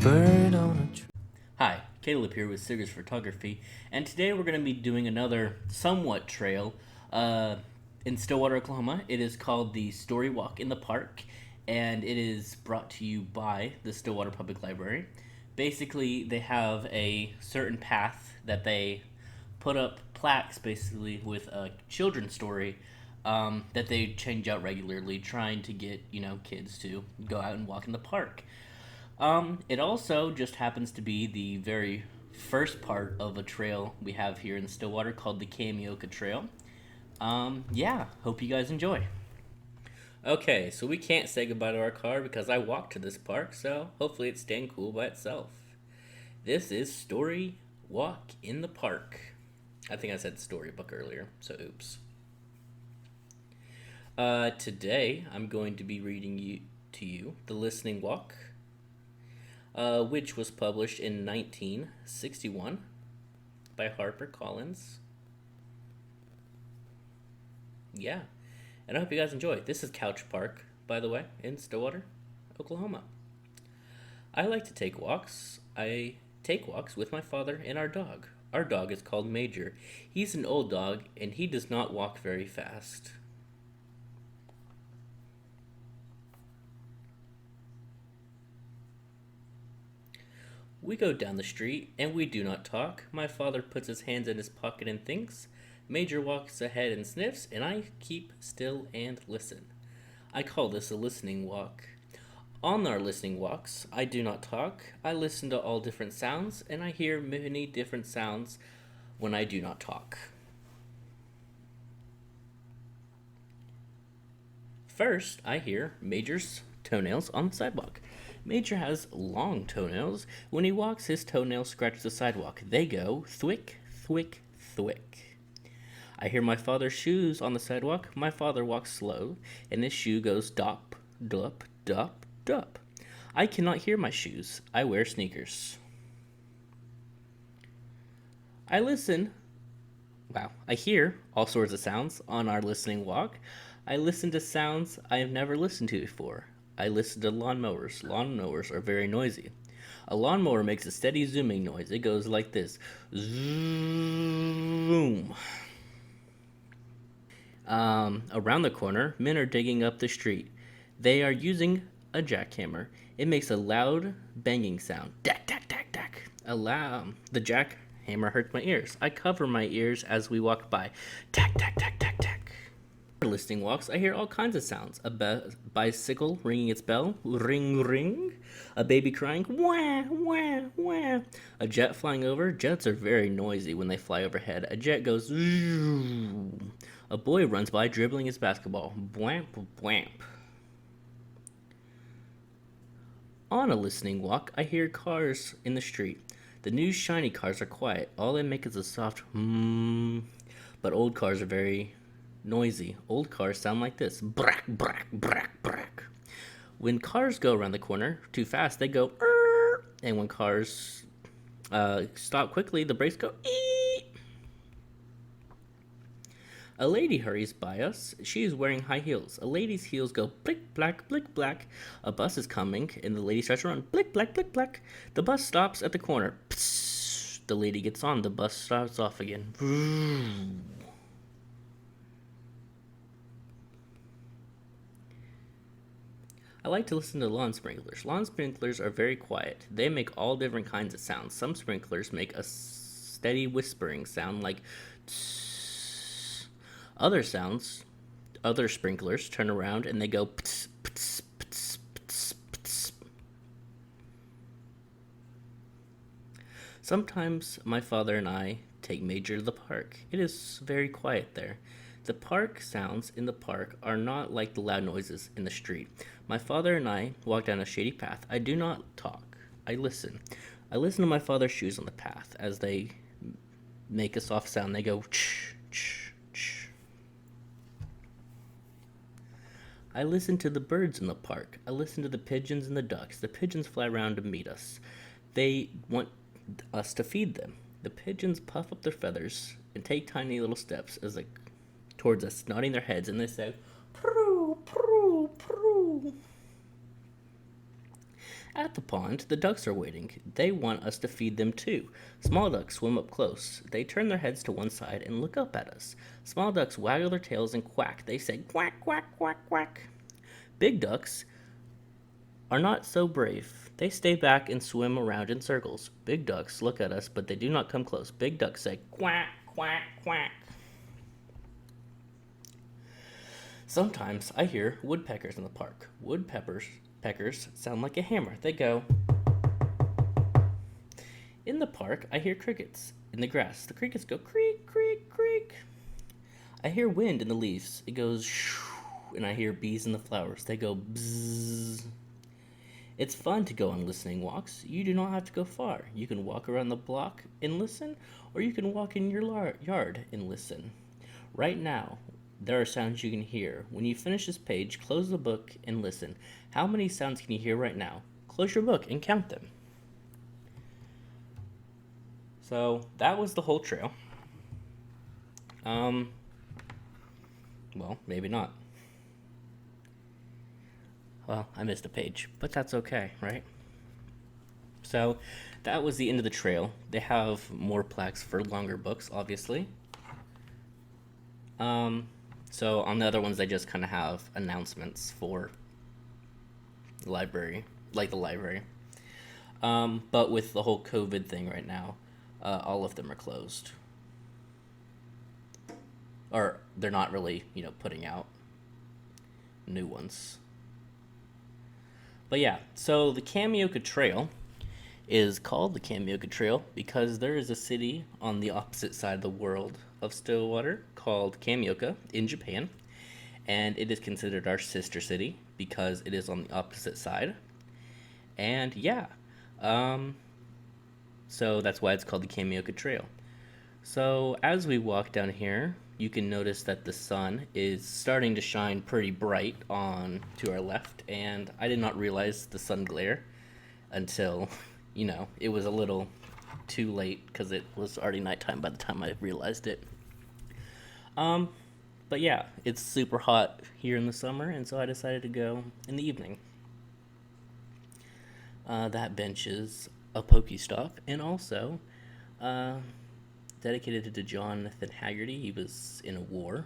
bird on a tree. Hi, Caleb here with Siggers Photography, and today we're going to be doing another somewhat trail in Stillwater, Oklahoma. It is called the Story Walk in the Park, and it is brought to you by the Stillwater Public Library. Basically, they have a certain path that they put up plaques basically with a children's story that they change out regularly, trying to get kids to go out and walk in the park. It also just happens to be the very first part of a trail we have here in Stillwater called the Kamioka Trail. Yeah, hope you guys enjoy. Okay, so we can't say goodbye to our car because I walked to this park, so hopefully it's staying cool by itself. This is Story Walk in the Park. I think I said storybook earlier, so oops. Today I'm going to be reading to you The Listening Walk, which was published in 1961 by HarperCollins. Yeah, and I hope you guys enjoy. This is Couch Park, by the way, in Stillwater, Oklahoma. I like to take walks. I take walks with my father and our dog. Our dog is called Major. He's an old dog, and he does not walk very fast. We go down the street, and we do not talk. My father puts his hands in his pocket and thinks. Major walks ahead and sniffs, and I keep still and listen. I call this a listening walk. On our listening walks, I do not talk. I listen to all different sounds, and I hear many different sounds when I do not talk. First, I hear Major's toenails on the sidewalk. Major has long toenails. When he walks, his toenails scratch the sidewalk. They go thwick, thwick, thwick. I hear my father's shoes on the sidewalk. My father walks slow, and his shoe goes dop, dup, dup, dup. I cannot hear my shoes. I wear sneakers. I hear all sorts of sounds on our listening walk. I listen to sounds I have never listened to before. I listen to lawnmowers. Lawnmowers are very noisy. A lawnmower makes a steady zooming noise. It goes like this. Zoom. Around the corner, men are digging up the street. They are using a jackhammer. It makes a loud banging sound. Dack, dack, dack, dack. The jackhammer hurts my ears. I cover my ears as we walk by. Tack, tack, tack, tack, tack. Listening walks, I hear all kinds of sounds. A bicycle ringing its bell, ring, ring. A baby crying, wah, wah, wah. A jet flying over. Jets are very noisy when they fly overhead. A jet goes, zoom. A boy runs by dribbling his basketball, bwamp, bwamp. On a listening walk, I hear cars in the street. The new shiny cars are quiet. All they make is a soft but old cars are very noisy. Old cars sound like this. Brack, brack, brack, brack. When cars go around the corner too fast, they go and when cars stop quickly, the brakes go ee. A lady hurries by us. She is wearing high heels. A lady's heels go blick, black, blick, black. A bus is coming, and the lady starts to run. Blick, black, blick, black. The bus stops at the corner. Psst. The lady gets on. The bus starts off again. I like to listen to lawn sprinklers. Lawn sprinklers are very quiet. They make all different kinds of sounds. Some sprinklers make a steady whispering sound like tss. Other sprinklers turn around and they go pts, pts, pts, pts, pts. Sometimes my father and I take Major to the park. It is very quiet there. The park sounds in the park are not like the loud noises in the street. My father and I walk down a shady path. I do not talk. I listen. I listen to my father's shoes on the path as they make a soft sound. They go ch, ch, ch. I listen to the birds in the park. I listen to the pigeons and the ducks. The pigeons fly around to meet us. They want us to feed them. The pigeons puff up their feathers and take tiny little steps towards us, nodding their heads, and they say, proo, proo, proo. At the pond, the ducks are waiting. They want us to feed them too. Small ducks swim up close. They turn their heads to one side and look up at us. Small ducks waggle their tails and quack. They say quack, quack, quack, quack. Big ducks are not so brave. They stay back and swim around in circles. Big ducks look at us, but they do not come close. Big ducks say quack, quack, quack. Sometimes I hear woodpeckers in the park. Woodpeckers sound like a hammer. They go. In the park, I hear crickets. In the grass, the crickets go creak, creak, creak. I hear wind in the leaves. It goes shoo, and I hear bees in the flowers. They go bzzz. It's fun to go on listening walks. You do not have to go far. You can walk around the block and listen, or you can walk in your yard and listen. Right now, there are sounds you can hear. When you finish this page, close the book and listen. How many sounds can you hear right now? Close your book and count them. So that was the whole trail. Well, maybe not. Well, I missed a page, but that's okay, right? So that was the end of the trail. They have more plaques for longer books, obviously. So on the other ones, they just kind of have announcements for the library, like the library. But with the whole COVID thing right now, all of them are closed. Or they're not really, putting out new ones. But yeah, so the Kamioka Trail is called the Kamioka Trail because there is a city on the opposite side of the world of Stillwater called Kamioka in Japan, and it is considered our sister city because it is on the opposite side. And yeah, so that's why it's called the Kamioka Trail. So as we walk down here, you can notice that the sun is starting to shine pretty bright on to our left, and I did not realize the sun glare until, it was a little too late because it was already nighttime by the time I realized it. But yeah, it's super hot here in the summer, and so I decided to go in the evening. That bench is a Pokestop, and also dedicated to Jonathan Haggerty. He was in a war.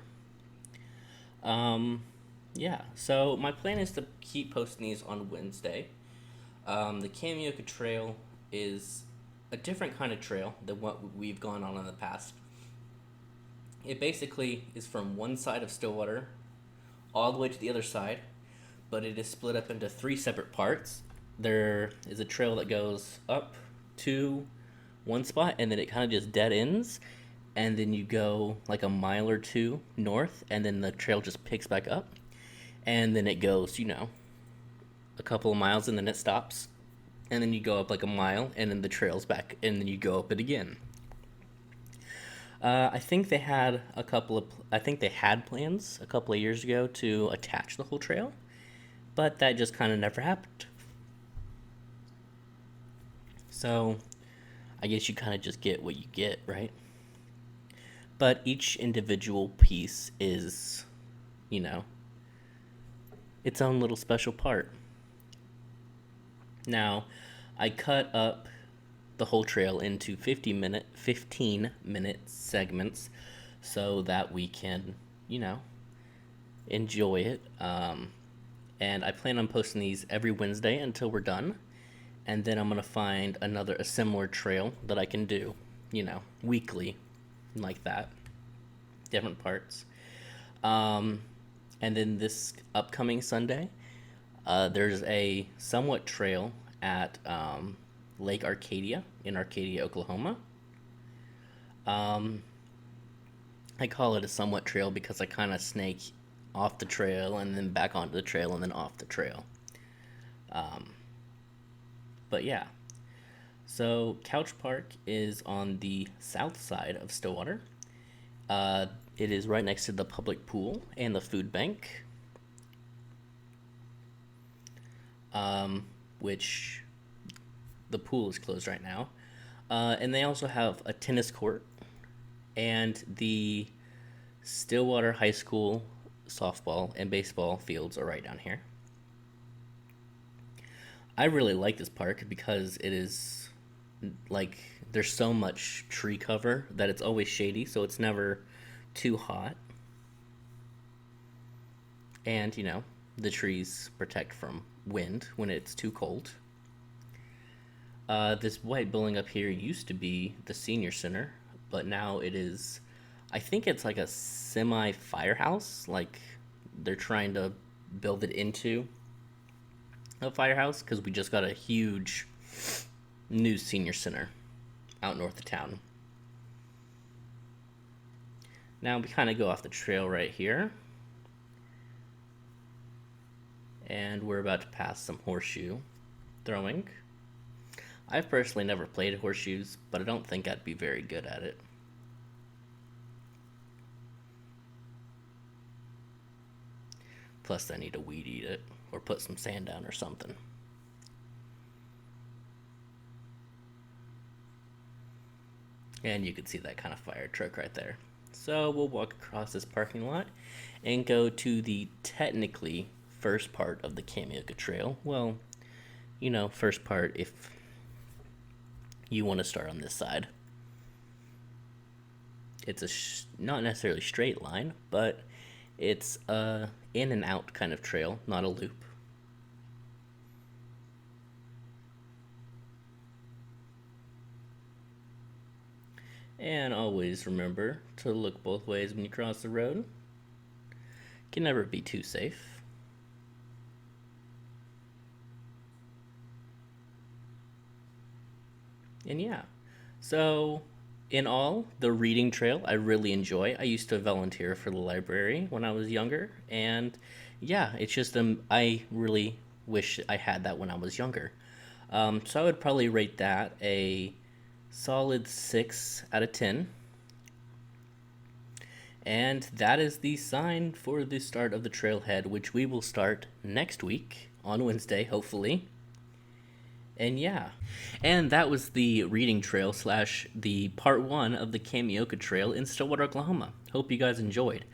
Yeah, so my plan is to keep posting these on Wednesday. The Kamioka Trail is a different kind of trail than what we've gone on in the past. It basically is from one side of Stillwater all the way to the other side, but it is split up into 3 separate parts. There is a trail that goes up to one spot, and then it kind of just dead ends, and then you go like a mile or 2 north, and then the trail just picks back up, and then it goes, a couple of miles, and then it stops, and then you go up like a mile, and then the trail's back, and then you go up it again. I think they had plans a couple of years ago to attach the whole trail, but that just kind of never happened. So I guess you kind of just get what you get, right? But each individual piece is, its own little special part. Now, I cut up the whole trail into 15-minute segments so that we can, enjoy it. And I plan on posting these every Wednesday until we're done. And then I'm going to find a similar trail that I can do, weekly, like that. Different parts. And then this upcoming Sunday, there's a somewhat trail at Lake Arcadia in Arcadia, Oklahoma. I call it a somewhat trail because I kind of snake off the trail and then back onto the trail and then off the trail. But yeah, so Couch Park is on the south side of Stillwater. It is right next to the public pool and the food bank, which the pool is closed right now. And they also have a tennis court, and the Stillwater High School softball and baseball fields are right down here. I really like this park because it is like there's so much tree cover that it's always shady, so it's never too hot. And, the trees protect from wind when it's too cold. This white building up here used to be the senior center, but now it is, I think it's like a semi firehouse. Like they're trying to build it into a firehouse because we just got a huge new senior center out north of town. Now we kind of go off the trail right here, and we're about to pass some horseshoe throwing. I've personally never played horseshoes, but I don't think I'd be very good at it. Plus, I need to weed eat it or put some sand down or something. And you can see that kind of fire truck right there. So we'll walk across this parking lot and go to the technically first part of the Kamioka Trail. Well, first part if you want to start on this side. It's not necessarily straight line, but it's a in and out kind of trail, not a loop. And always remember to look both ways when you cross the road. Can never be too safe. And yeah, so in all, the reading trail I really enjoy. I used to volunteer for the library when I was younger, and yeah, it's just I really wish I had that when I was younger. So I would probably rate that a solid 6 out of 10. And that is the sign for the start of the trailhead, which we will start next week on Wednesday, hopefully. And yeah, and that was the reading trail slash the part 1 of the Kamioka Trail in Stillwater, Oklahoma. Hope you guys enjoyed.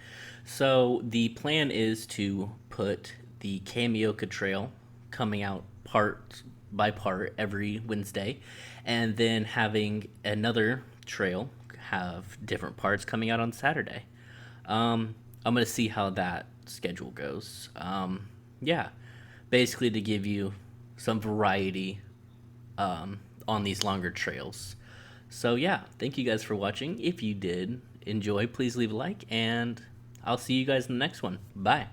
So the plan is to put the Kamioka Trail coming out part by part every Wednesday, and then having another trail have different parts coming out on Saturday. I'm gonna see how that schedule goes. Yeah, basically to give you some variety on these longer trails. So yeah, thank you guys for watching. If you did enjoy, please leave a like, and I'll see you guys in the next one. Bye.